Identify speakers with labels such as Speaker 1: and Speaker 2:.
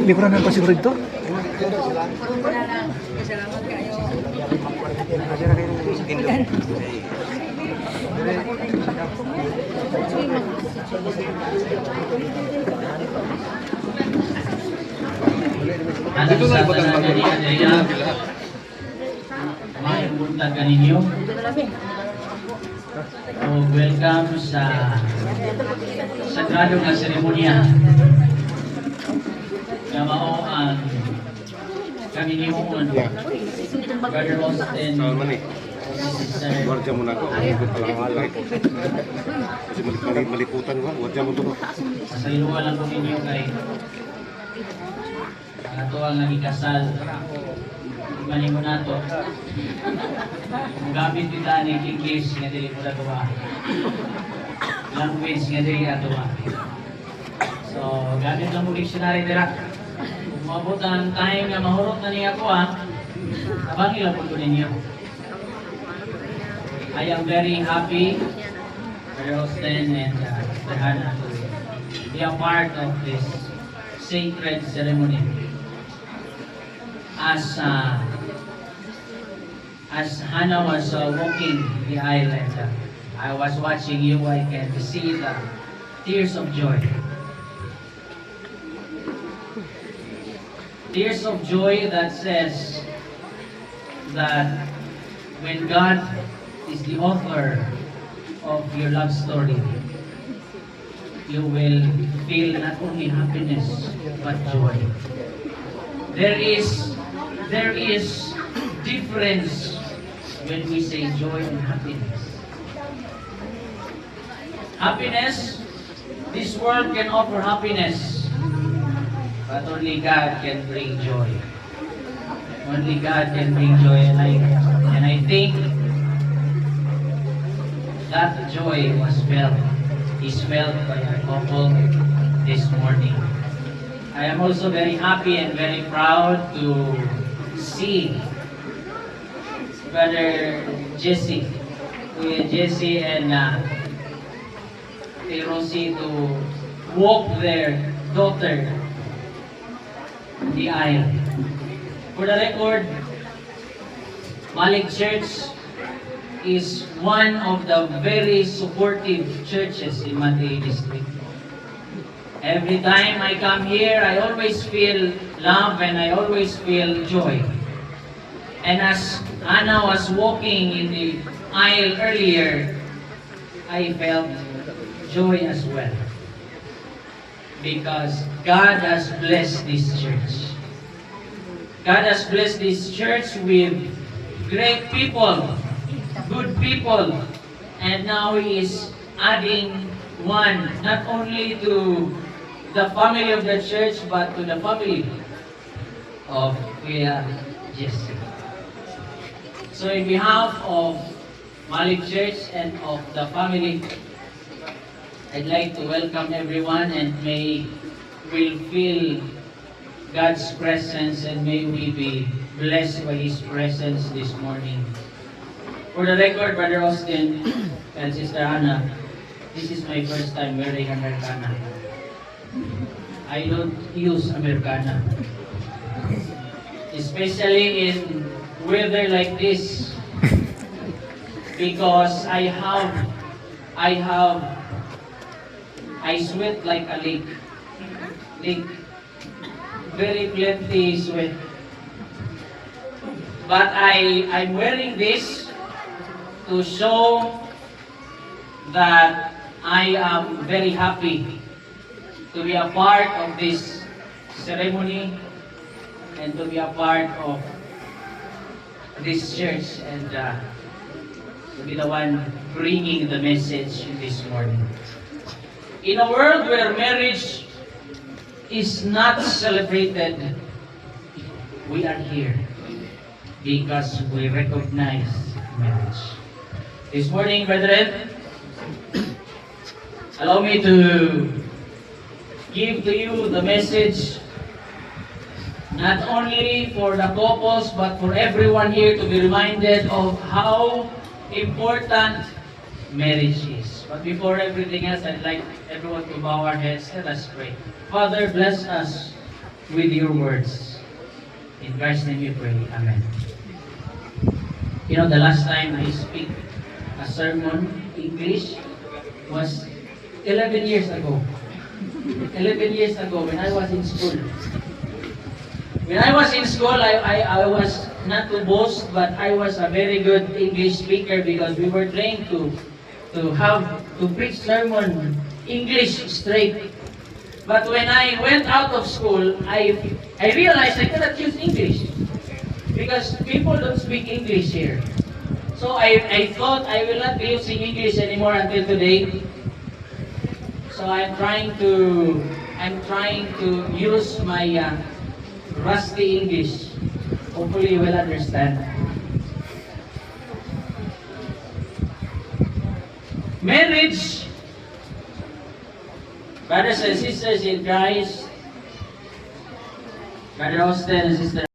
Speaker 1: Liburan na pa siguro ito?
Speaker 2: Dito na ba ang mga punta ka ninyo? Welcome sa sagrado nga seremonya na mao ang kami ni Brother Austin.
Speaker 3: Warja mo na ako. Ikot pa lang alay. Kasi maliputan ko. Warja mo to.
Speaker 2: Pasayuwa lang po ninyo kay ato ang nagikasal. Imanin mo na to. Kung gamit kita ni English nga dili mo na ito language nga dili ato So, gamit lang mo dictionary dira. Kung mabot ang time nga mahurot na niya ako abangi lang po ito ninyo. I am very happy, Brother Austin and Sister Hannah, to be a part of this sacred ceremony. As Hannah was walking the aisle and I was watching you, I can see the tears of joy. Tears of joy that says that when God is the author of your love story, you will feel not only happiness but joy. There is difference when we say joy and happiness. Happiness, this world can offer happiness, but only God can bring joy. Only God can bring joy, and I think that joy is felt by our couple this morning. I am also very happy and very proud to see Brother Jesse and Rosie to walk their daughter the aisle. For the record, Malik Church is one of the very supportive churches in Matay District. Every time I come here, I always feel love and I always feel joy. And as Anna was walking in the aisle earlier, I felt joy as well. Because God has blessed this church. God has blessed this church with great people, good people, and now He is adding one, not only to the family of the church, but to the family of Kuya Jesse. So in behalf of Malik Church and of the family, I'd like to welcome everyone and may we feel God's presence and may we be blessed by His presence this morning. For the record, Brother Austin and Sister Hannah, this is my first time wearing Americana. I don't use Americana. Especially in weather like this, because I sweat like a lake, very plenty sweat. But I'm wearing this to show that I am very happy to be a part of this ceremony and to be a part of this church and to be the one bringing the message this morning. In a world where marriage is not celebrated, we are here because we recognize marriage. This morning, brethren, allow me to give to you the message not only for the couples but for everyone here to be reminded of how important marriage is. But before everything else, I'd like everyone to bow our heads. Let us pray. Father, bless us with your words. In Christ's name we pray. Amen. You know, the last time I speak a sermon, English, was 11 years ago. 11 years ago when I was in school. When I was in school, I was not to boast, but I was a very good English speaker because we were trained to preach sermon English straight. But when I went out of school, I realized I cannot use English because people don't speak English here. So I thought I will not be using English anymore until today. So I'm trying to use my rusty English. Hopefully you will understand. Marriage, brothers and sisters in Christ, Brother Austin and Sister